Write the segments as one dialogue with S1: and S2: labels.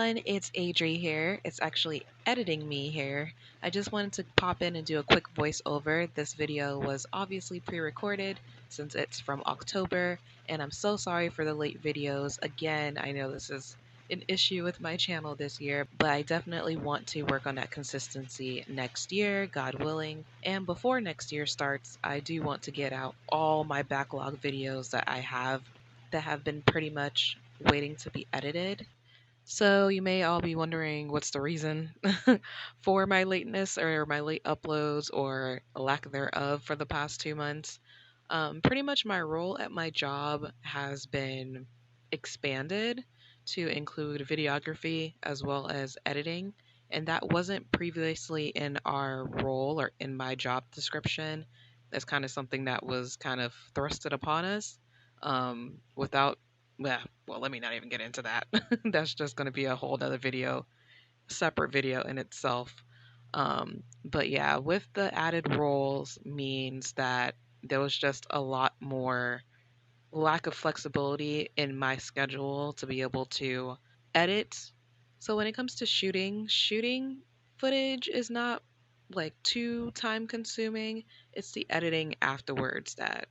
S1: everyone, it's Adri here. It's actually editing me here. I just wanted to pop in and do a quick voiceover. This video was obviously pre-recorded since it's from October, and I'm so sorry for the late videos. Again, I know this is an issue with my channel this year, but I definitely want to work on that consistency next year, God willing. And before next year starts, I do want to get out all my backlog videos that have been pretty much waiting to be edited. So you may all be wondering what's the reason for my lateness or my late uploads or lack thereof for the past 2 months. Pretty much my role at my job has been expanded to include videography as well as editing. And that wasn't previously in our role or in my job description. That's kind of something that was kind of thrusted upon us without yeah, well, let me not even get into that. That's just going to be a whole other video, separate video in itself. But yeah, with the added roles means that there was just a lot more lack of flexibility in my schedule to be able to edit. So when it comes to shooting footage is not like too time consuming. It's the editing afterwards that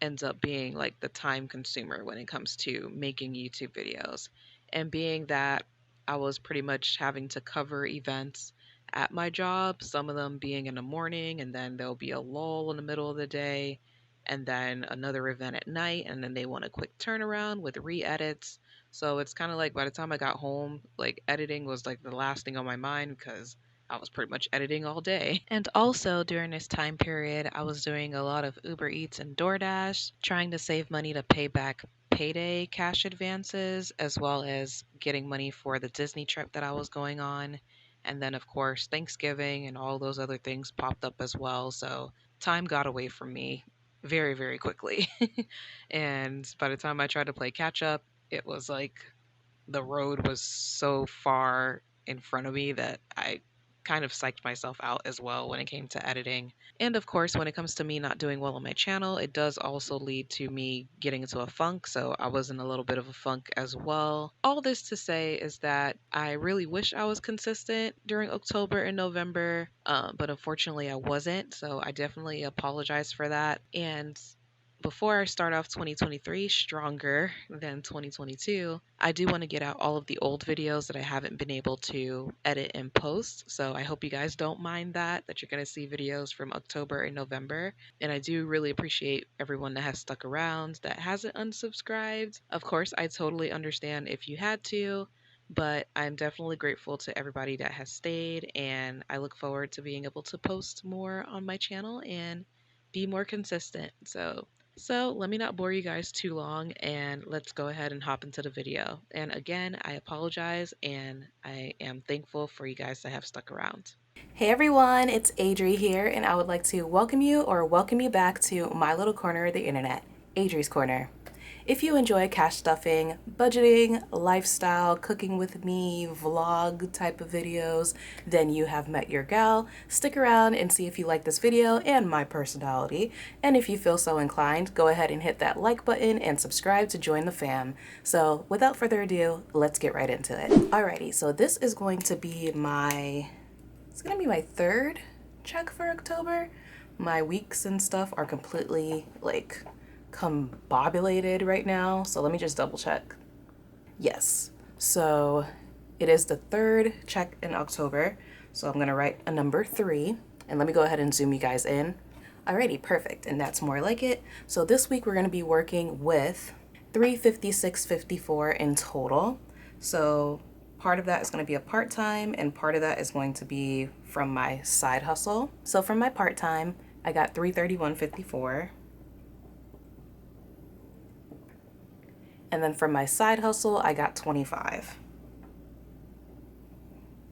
S1: ends up being like the time consumer when it comes to making YouTube videos. And being that I was pretty much having to cover events at my job, some of them being in the morning, and then there'll be a lull in the middle of the day, and then another event at night, and then they want a quick turnaround with re edits. So it's kind of like by the time I got home, like editing was like the last thing on my mind because I was pretty much editing all day. And also during this time period, I was doing a lot of Uber Eats and DoorDash, trying to save money to pay back payday cash advances, as well as getting money for the Disney trip that I was going on. And then, of course, Thanksgiving and all those other things popped up as well. So time got away from me very, very quickly. And by the time I tried to play catch up, it was like the road was so far in front of me that I kind of psyched myself out as well when it came to editing. And of course, when it comes to me not doing well on my channel, it does also lead to me getting into a funk. So I was in a little bit of a funk as well. All this to say is that I really wish I was consistent during October and November, but unfortunately I wasn't. So I definitely apologize for that. And before I start off 2023 stronger than 2022, I do want to get out all of the old videos that I haven't been able to edit and post. So I hope you guys don't mind that you're going to see videos from October and November. And I do really appreciate everyone that has stuck around, that hasn't unsubscribed. Of course, I totally understand if you had to, but I'm definitely grateful to everybody that has stayed. And I look forward to being able to post more on my channel and be more consistent. So let me not bore you guys too long and let's go ahead and hop into the video. And again, I apologize and I am thankful for you guys that have stuck around.
S2: Hey everyone, it's Adri here, and I would like to welcome you back to my little corner of the internet, Adri's Corner. If you enjoy cash stuffing, budgeting, lifestyle, cooking with me, vlog type of videos, then you have met your gal. Stick around and see if you like this video and my personality. And if you feel so inclined, go ahead and hit that like button and subscribe to join the fam. So without further ado, let's get right into it. Alrighty, so this is going to be my third check for October. My weeks and stuff are completely like combobulated right now. So let me just double check. Yes. So it is the third check in October. So I'm going to write a number 3 and let me go ahead and zoom you guys in. Alrighty, perfect. And that's more like it. So this week we're going to be working with $356.54 in total. So part of that is going to be a part-time and part of that is going to be from my side hustle. So from my part-time, I got $331.54. And then from my side hustle, I got 25.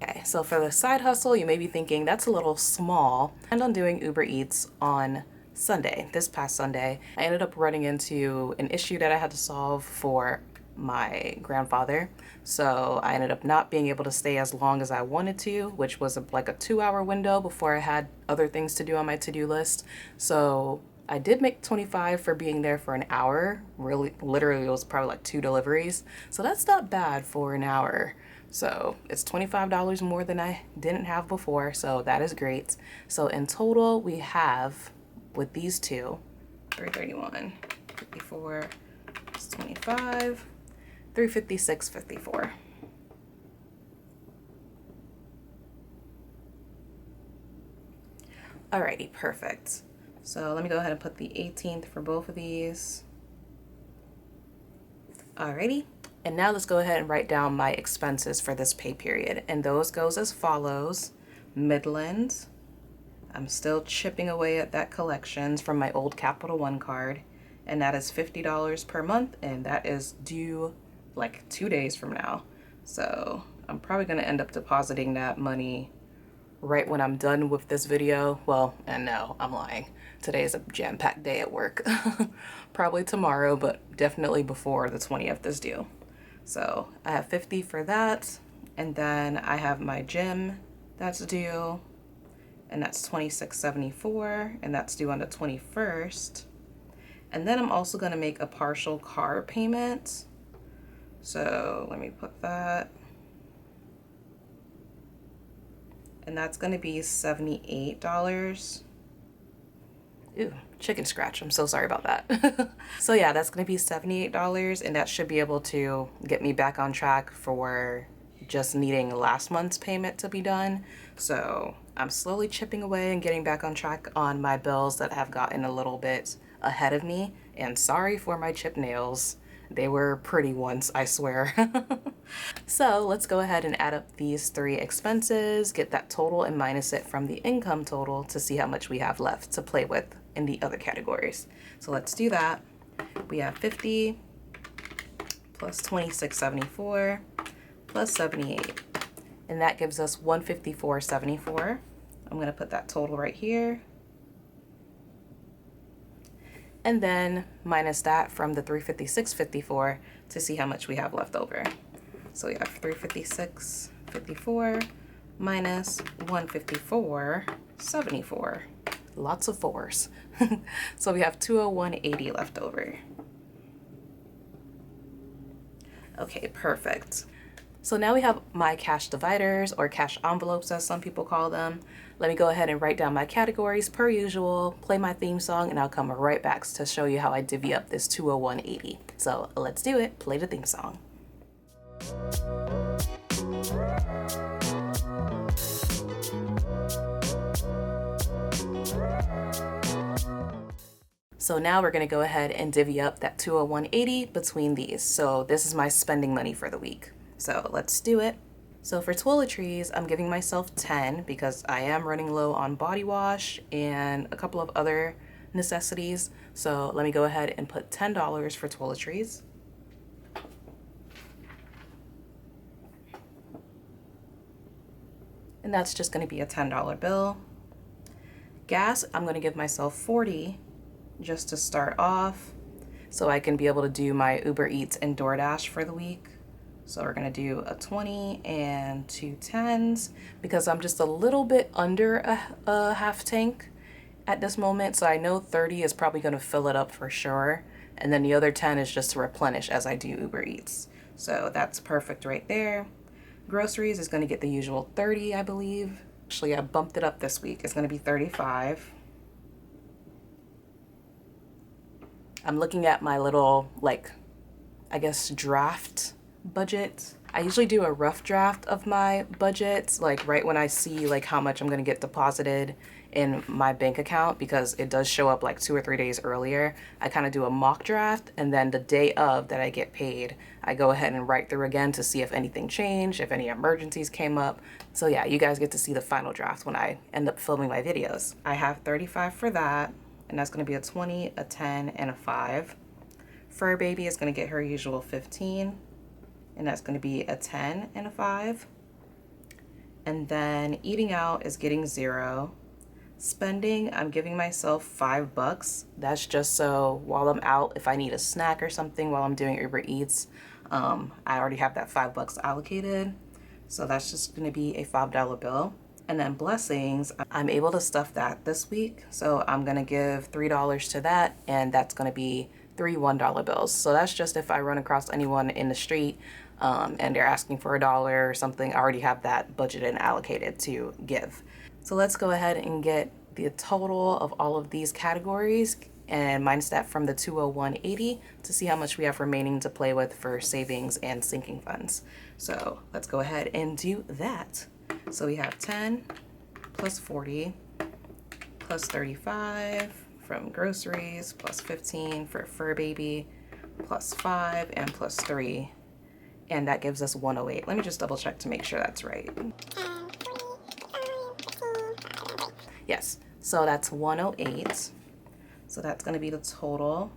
S2: Okay, so for the side hustle, you may be thinking that's a little small. And on doing Uber Eats on Sunday, this past Sunday, I ended up running into an issue that I had to solve for my grandfather. So I ended up not being able to stay as long as I wanted to, which was like a 2-hour window before I had other things to do on my to-do list. So I did make 25 for being there for an hour. Really, literally, it was probably like 2 deliveries. So that's not bad for an hour. So it's $25 more than I didn't have before, so that is great. So in total, we have, with these two, 331, 54, it's 25, 356, 54. Alrighty, perfect. So let me go ahead and put the 18th for both of these. Alrighty, and now let's go ahead and write down my expenses for this pay period. And those goes as follows. Midland, I'm still chipping away at that collections from my old Capital One card, and that is $50 per month, and that is due like 2 days from now. So I'm probably gonna end up depositing that money right when I'm done with this video. Well, and no, I'm lying. Today is a jam-packed day at work. Probably tomorrow, but definitely before the 20th is due. So I have 50 for that. And then I have my gym that's due, and that's $26.74, and that's due on the 21st. And then I'm also gonna make a partial car payment. So let me put that. And that's gonna be $78. Ooh, chicken scratch. I'm so sorry about that. So yeah, that's gonna be $78, and that should be able to get me back on track for just needing last month's payment to be done. So I'm slowly chipping away and getting back on track on my bills that have gotten a little bit ahead of me. And sorry for my chip nails. They were pretty once, I swear. So let's go ahead and add up these three expenses, get that total and minus it from the income total to see how much we have left to play with in the other categories. So let's do that. We have 50 plus 26.74 plus 78. And that gives us 154.74. I'm gonna put that total right here. And then minus that from the 356.54 to see how much we have left over. So we have 356.54 minus 154.74. Lots of fours. So we have 201.80 left over. Okay, perfect. So now we have my cash dividers, or cash envelopes as some people call them. Let me go ahead and write down my categories per usual, play my theme song, and I'll come right back to show you how I divvy up this 201.80. So let's do it. Play the theme song. So now we're gonna go ahead and divvy up that 201.80 between these. So this is my spending money for the week. So let's do it. So for toiletries, I'm giving myself 10 because I am running low on body wash and a couple of other necessities. So let me go ahead and put $10 for toiletries. And that's just gonna be a $10 bill. Gas, I'm gonna give myself 40 just to start off so I can be able to do my Uber Eats and DoorDash for the week. So we're gonna do a 20 and 2 10s because I'm just a little bit under a half tank at this moment. So I know 30 is probably gonna fill it up for sure. And then the other 10 is just to replenish as I do Uber Eats. So that's perfect right there. Groceries is gonna get the usual 30, I believe. Actually, I bumped it up this week. It's gonna be 35. I'm looking at my little, like, I guess, draft budget. I usually do a rough draft of my budgets, like right when I see like how much I'm gonna get deposited in my bank account, because it does show up like 2 or 3 days earlier. I kind of do a mock draft, and then the day of that I get paid, I go ahead and write through again to see if anything changed, if any emergencies came up. So yeah, you guys get to see the final draft when I end up filming my videos. I have 35 for that, and that's gonna be a 20, a 10, and a 5. Fur baby is gonna get her usual 15, and that's gonna be a 10 and a 5. And then eating out is getting 0. Spending, I'm giving myself $5. That's just so while I'm out, if I need a snack or something while I'm doing Uber Eats, I already have that $5 allocated. So that's just gonna be a $5 bill. And then blessings, I'm able to stuff that this week. So I'm gonna give $3 to that, and that's gonna be 3 $1 bills. So that's just if I run across anyone in the street and they're asking for $1 or something, I already have that budgeted and allocated to give. So let's go ahead and get the total of all of these categories and minus that from the 201.80 to see how much we have remaining to play with for savings and sinking funds. So let's go ahead and do that. So we have 10 plus 40 plus 35 from groceries plus 15 for fur baby plus 5 and plus 3, and that gives us 108. Let me just double check to make sure that's right. Yes, so that's 108. So that's going to be the total.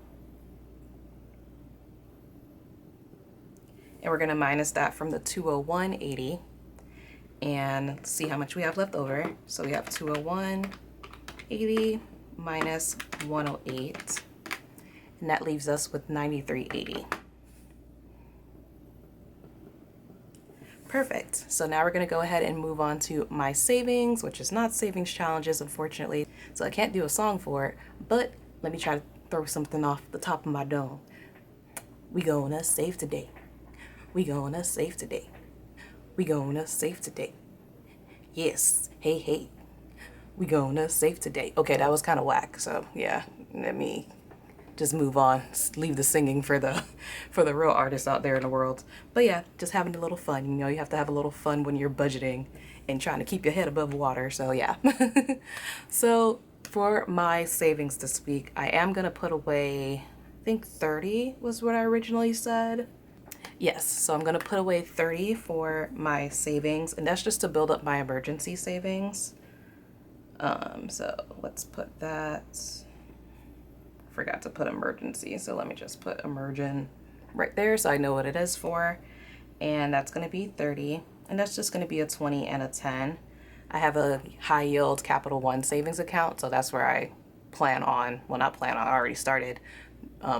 S2: And we're going to minus that from the 201.80 and see how much we have left over. So we have 201.80 minus 108, and that leaves us with 93.80. Perfect. So now we're going to go ahead and move on to my savings, which is not savings challenges, unfortunately. So I can't do a song for it, but let me try to throw something off the top of my dome. We gonna save today. We gonna save today. We gonna save today. Yes. Hey, hey. We gonna save today. Okay, that was kind of whack. So yeah, let me just move on. Leave the singing for the real artists out there in the world. But yeah, just having a little fun. You know, you have to have a little fun when you're budgeting and trying to keep your head above water. So yeah. So for my savings this week, I am gonna put away, I think 30 was what I originally said. Yes, so I'm gonna put away 30 for my savings, and that's just to build up my emergency savings. So let's put that. Forgot to put emergency, so let me just put emergent right there so I know what it is for. And that's going to be 30, and that's just going to be a 20 and a 10. I have a high yield Capital One savings account, so that's where I plan on, well, not plan on, I already started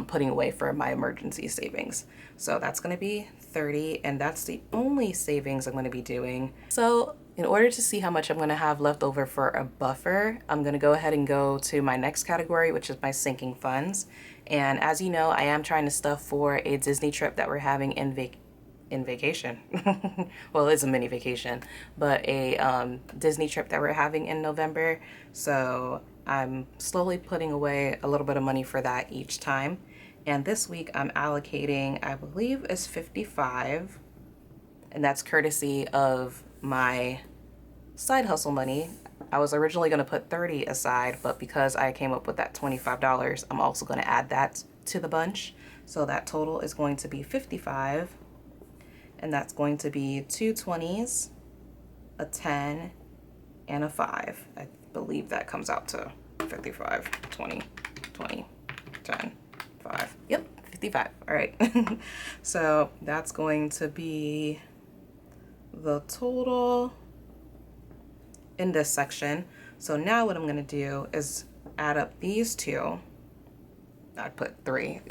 S2: putting away for my emergency savings. So that's going to be 30, and that's the only savings I'm going to be doing. So in order to see how much I'm going to have left over for a buffer, I'm going to go ahead and go to my next category, which is my sinking funds. And as you know, I am trying to stuff for a Disney trip that we're having in vacation. Well, it's a mini vacation, but a Disney trip that we're having in November. So I'm slowly putting away a little bit of money for that each time. And this week I'm allocating, I believe it's 55, and that's courtesy of my side hustle money. I was originally going to put 30 aside, but because I came up with that $25, I'm also going to add that to the bunch. So that total is going to be 55, and that's going to be 2 20s, a 10, and a 5. I believe that comes out to 55, 20, 20, 10, 5. Yep, 55. All right. So that's going to be the total in this section. So now what I'm going to do is add up these two. I put 3.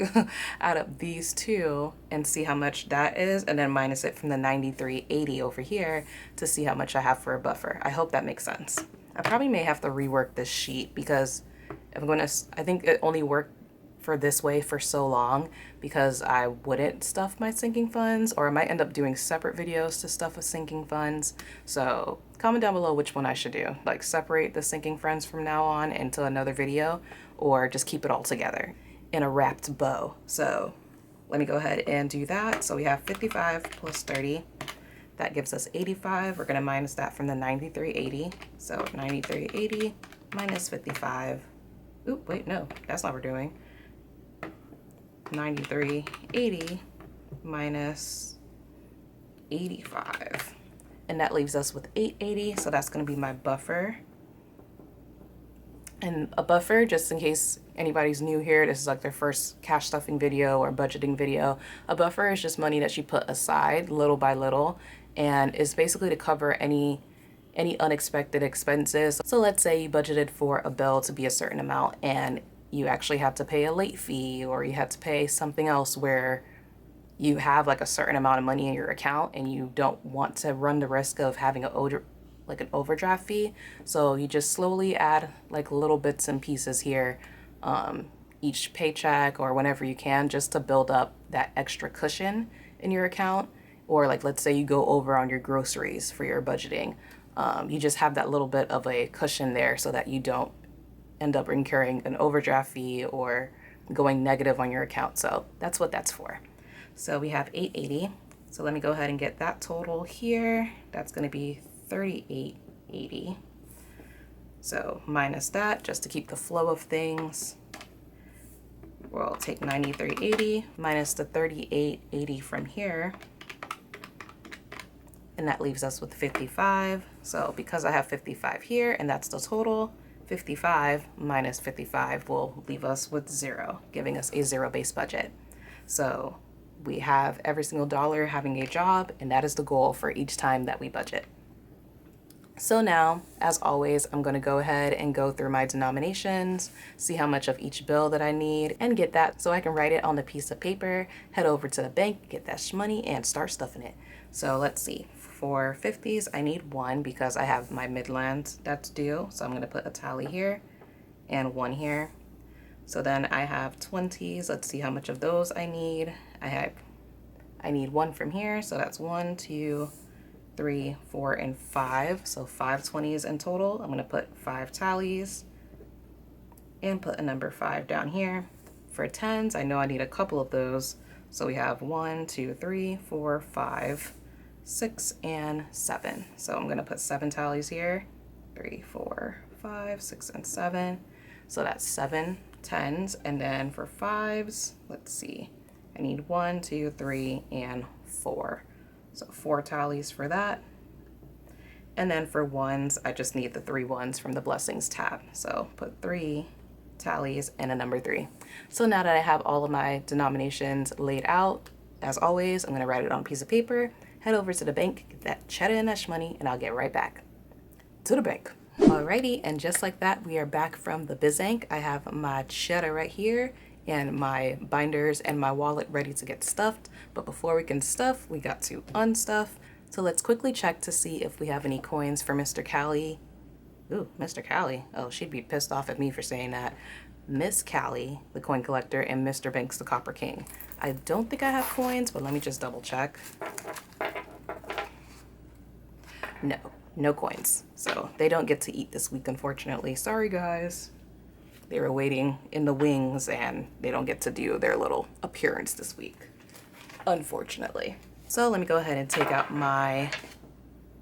S2: Add up these two and see how much that is, and then minus it from the 93.80 over here to see how much I have for a buffer. I hope that makes sense. I probably may have to rework this sheet because I think it only worked for this way for so long because I wouldn't stuff my sinking funds, or I might end up doing separate videos to stuff with sinking funds. So comment down below which one I should do, like separate the sinking funds from now on into another video, or just keep it all together in a wrapped bow. So let me go ahead and do that. So we have 55 plus 30. That gives us 85. We're going to minus that from the 93.80. So 93.80 minus 55. Oop, wait, no, that's not what we're doing. 93.80 minus 85. And that leaves us with 880. So that's going to be my buffer. And a buffer, just in case anybody's new here, this is like their first cash stuffing video or budgeting video. A buffer is just money that you put aside little by little, and is basically to cover any unexpected expenses. So let's say you budgeted for a bill to be a certain amount and you actually have to pay a late fee, or you have to pay something else where you have like a certain amount of money in your account and you don't want to run the risk of having an overdraft fee. So you just slowly add like little bits and pieces here, each paycheck or whenever you can, just to build up that extra cushion in your account. or like let's say you go over on your groceries for your budgeting. You just have that little bit of a cushion there so that you don't end up incurring an overdraft fee or going negative on your account. So that's what that's for. So we have 880. So let me go ahead and get that total here. That's going to be 3880. So minus that, just to keep the flow of things, we'll take 9380 minus the 3880 from here, and that leaves us with 55. So because I have 55 here and that's the total, 55 minus 55 will leave us with 0, giving us a zero-based budget. So we have every single dollar having a job, and that is the goal for each time that we budget. So now, as always, I'm going to go ahead and go through my denominations, see how much of each bill that I need, and get that so I can write it on the piece of paper, head over to the bank, get that money, and start stuffing it. So let's see. For 50s, I need 1 because I have my Midland that's due. So I'm going to put a tally here and 1 here. So then I have 20s. Let's see how much of those I need. I need 1 from here. So that's 1, 2, 3, 4, and 5. So 5 20s in total. I'm going to put 5 tallies and put a number 5 down here. For 10s, I know I need a couple of those. So we have 1, 2, 3, 4, 5, 6, and 7. So I'm going to put 7 tallies here. 3, 4, 5, 6, and 7. So that's 7 10s. And then for 5s, let's see. I need 1, 2, 3, and 4. So 4 tallies for that. And then for 1s, I just need the 3 ones from the blessings tab. So put 3 tallies and a number 3. So now that I have all of my denominations laid out, as always, I'm going to write it on a piece of paper, head over to the bank, get that cheddar and that money, and I'll get right back to the bank. Alrighty, and just like that, we are back from the Bizank. I have my cheddar right here and my binders and my wallet ready to get stuffed. But before we can stuff, we got to unstuff. So let's quickly check to see if we have any coins for Mr. Callie. Ooh, Mr. Callie. Oh, she'd be pissed off at me for saying that. Miss Callie, the coin collector, and Mr. Banks, the Copper King. I don't think I have coins, but let me just double check. No, no coins. So they don't get to eat this week, unfortunately. Sorry, guys. They were waiting in the wings and they don't get to do their little appearance this week, unfortunately. So let me go ahead and take out my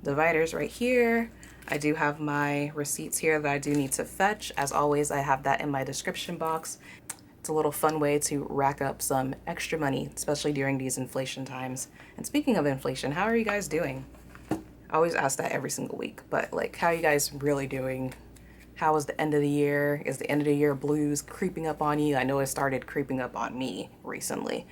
S2: dividers right here. I do have my receipts here that I do need to fetch. As always, I have that in my description box. It's a little fun way to rack up some extra money, especially during these inflation times. And speaking of inflation, how are you guys doing? I always ask that every single week, but like, how are you guys really doing? How was the end of the year? Is the end of the year blues creeping up on you? I know it started creeping up on me recently.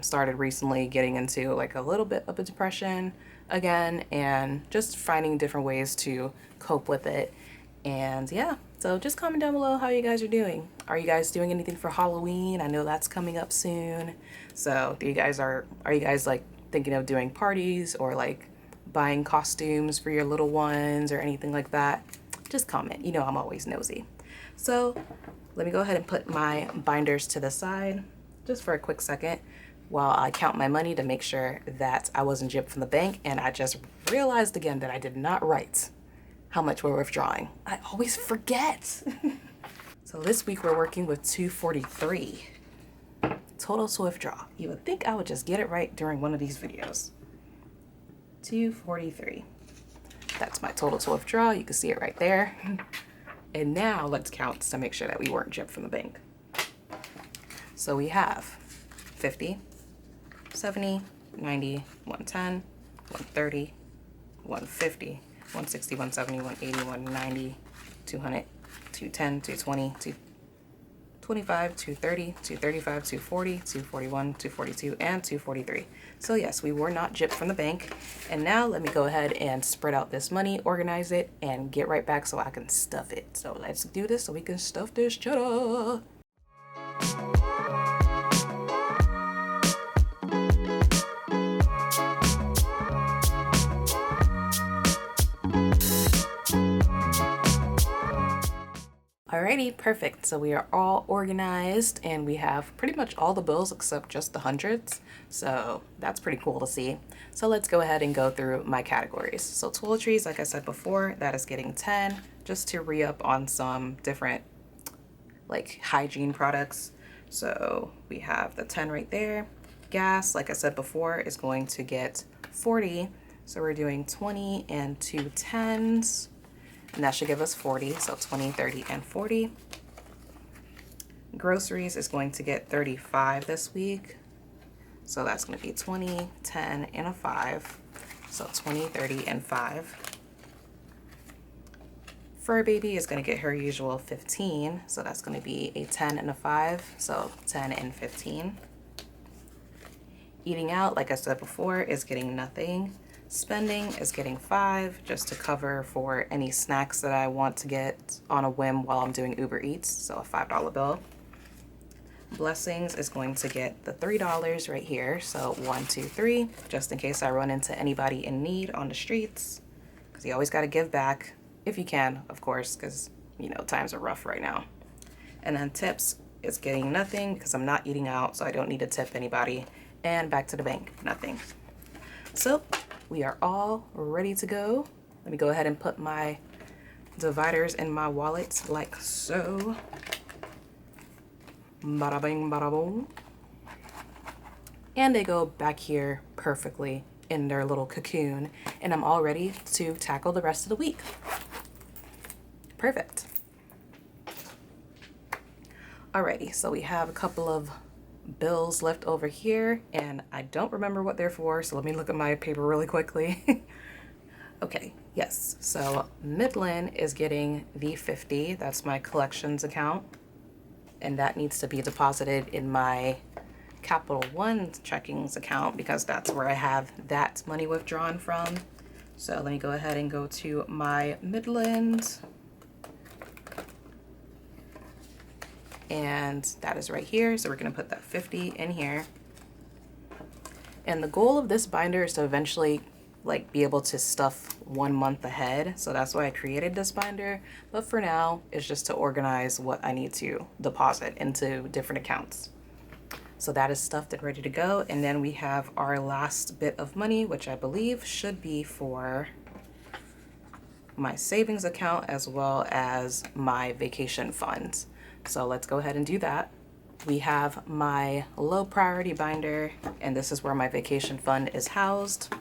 S2: Started recently getting into like a little bit of a depression again, and just finding different ways to cope with it. And yeah, so just comment down below how you guys are doing. Are you guys doing anything for Halloween? I know that's coming up soon. So are you guys like thinking of doing parties or like buying costumes for your little ones or anything like that? Just comment. You know I'm always nosy. So let me go ahead and put my binders to the side just for a quick second while I count my money to make sure that I wasn't gypped from the bank. And I just realized again that I did not write how much we're withdrawing. I always forget. So this week we're working with 243 total to withdraw. You would think I would just get it right during one of these videos. 243. That's my total to withdraw. You can see it right there. And now let's count to make sure that we weren't gypped from the bank. So we have 50, 70, 90, 110, 130, 150, 160, 170, 180, 190, 200, 210, 220, 225, 230, 235, 240, 241, 242, and 243. So yes, we were not gypped from the bank. And now let me go ahead and spread out this money, organize it, and get right back so I can stuff it. So let's do this so we can stuff this cheddar. Alrighty, perfect. So we are all organized and we have pretty much all the bills except just the hundreds. So that's pretty cool to see. So let's go ahead and go through my categories. So toiletries, like I said before, that is getting 10 just to re-up on some different like hygiene products. So we have the 10 right there. Gas, like I said before, is going to get 40. So we're doing 20 and 2 10s. And that should give us 40, so 20, 30, and 40. Groceries is going to get 35 this week. So that's going to be 20, 10, and a 5. So 20, 30, and 5. Fur baby is going to get her usual 15. So that's going to be a 10 and a 5. So 10 and 15. Eating out, like I said before, is getting nothing. Spending is getting 5 just to cover for any snacks that I want to get on a whim while I'm doing Uber Eats, so a $5 bill. Blessings is going to get the $3 right here, so 1, 2, 3, just in case I run into anybody in need on the streets, because you always got to give back, if you can, of course, because, you know, times are rough right now. And then tips is getting nothing because I'm not eating out, so I don't need to tip anybody. And back to the bank, nothing. So we are all ready to go. Let me go ahead and put my dividers in my wallet like so. Bada bing, bada boom. And they go back here perfectly in their little cocoon. And I'm all ready to tackle the rest of the week. Perfect. Alrighty, so we have a couple of bills left over here and I don't remember what they're for, so let me look at my paper really quickly. Okay, yes, so Midland is getting the 50. That's my collections account, and that needs to be deposited in my Capital One checkings account because that's where I have that money withdrawn from. So let me go ahead and go to my Midland. And that is right here. So we're going to put that 50 in here. And the goal of this binder is to eventually like be able to stuff 1 month ahead. So that's why I created this binder. But for now, it's just to organize what I need to deposit into different accounts. So that is stuffed and ready to go. And then we have our last bit of money, which I believe should be for my savings account as well as my vacation funds. So let's go ahead and do that. We have my low priority binder, and this is where my vacation fund is housed.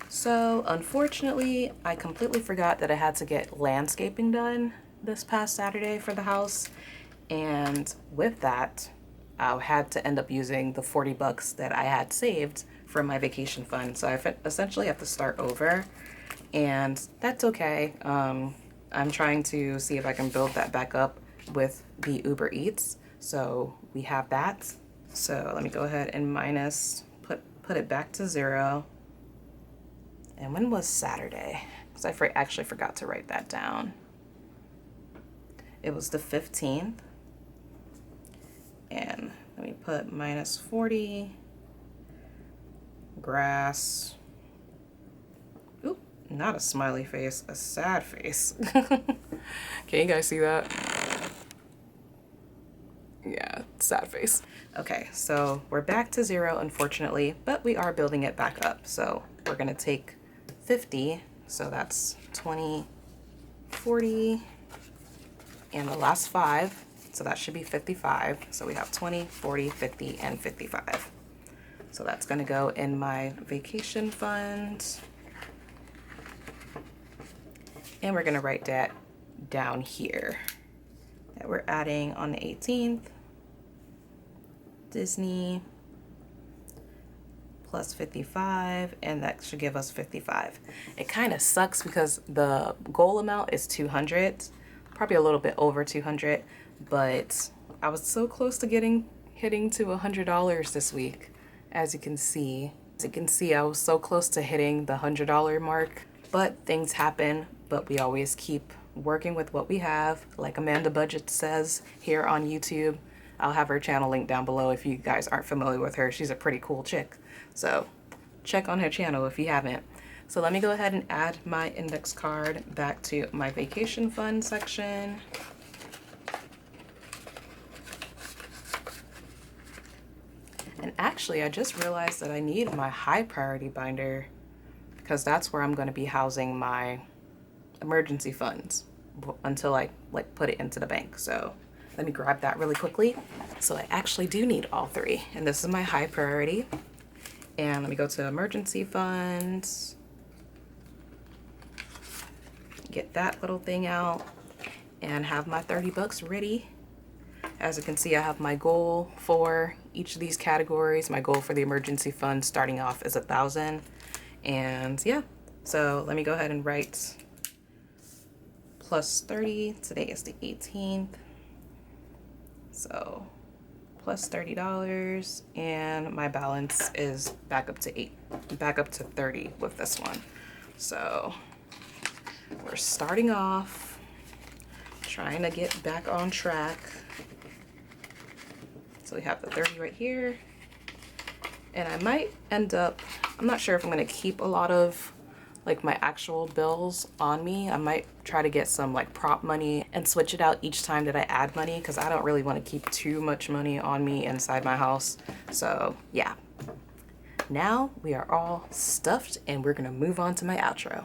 S2: So unfortunately, I completely forgot that I had to get landscaping done this past Saturday for the house. And with that, I had to end up using the 40 bucks that I had saved from my vacation fund. So I essentially have to start over, and that's okay. I'm trying to see if I can build that back up with the Uber Eats. So we have that. So let me go ahead and put it back to 0. And when was Saturday? Because I actually forgot to write that down. It was the 15th. And let me put minus 40. Grass. Oop, not a smiley face, a sad face. Can you guys see that? Yeah, sad face. Okay, so we're back to 0, unfortunately, but we are building it back up. So we're gonna take 50, so that's 20, 40, and the last 5, so that should be 55. So we have 20, 40, 50, and 55. So that's gonna go in my vacation fund. And we're gonna write that down here that we're adding on the 18th. Disney plus 55, and that should give us 55. It kind of sucks because the goal amount is 200, probably a little bit over 200, but I was so close to hitting to $100 this week. As you can see, I was so close to hitting the $100 mark, but things happen, but we always keep working with what we have. Like Amanda Budget says here on YouTube, I'll have her channel linked down below if you guys aren't familiar with her. She's a pretty cool chick. So check on her channel if you haven't. So let me go ahead and add my index card back to my vacation fund section. And actually, I just realized that I need my high priority binder because that's where I'm going to be housing my emergency funds until I put it into the bank. So let me grab that really quickly. So I actually do need all three, and this is my high priority. And let me go to emergency funds, get that little thing out, and have my 30 bucks ready. As you can see, I have my goal for each of these categories. My goal for the emergency fund starting off is 1,000. And yeah, so let me go ahead and write plus 30. Today is the 18th. So plus $30, and my balance is back up to 30 with this one. So we're starting off trying to get back on track. So we have the 30 right here, and I might end up, I'm not sure if I'm going to keep a lot of my actual bills on me. I might try to get some prop money and switch it out each time that I add money, because I don't really want to keep too much money on me inside my house. So yeah, now we are all stuffed and we're gonna move on to my outro.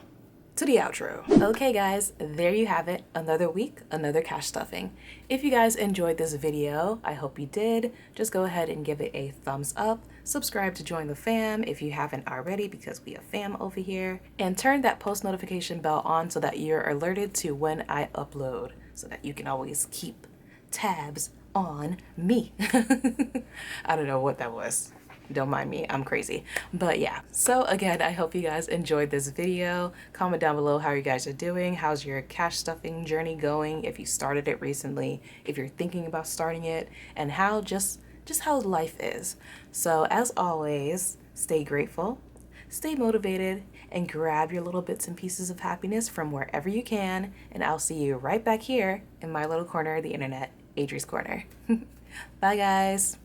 S2: To the outro. Okay guys, there you have it. Another week, another cash stuffing. If you guys enjoyed this video, I hope you did. Just go ahead and give it a thumbs up. Subscribe to join the fam if you haven't already, because we a fam over here. And turn that post notification bell on so that you're alerted to when I upload, so that you can always keep tabs on me. I don't know what that was. Don't mind me, I'm crazy. But yeah, so again, I hope you guys enjoyed this video. Comment down below how you guys are doing. How's your cash stuffing journey going? If you started it recently, if you're thinking about starting it, and how just how life is. So as always, stay grateful, stay motivated, and grab your little bits and pieces of happiness from wherever you can. And I'll see you right back here in my little corner of the internet, Adri's Corner. Bye guys.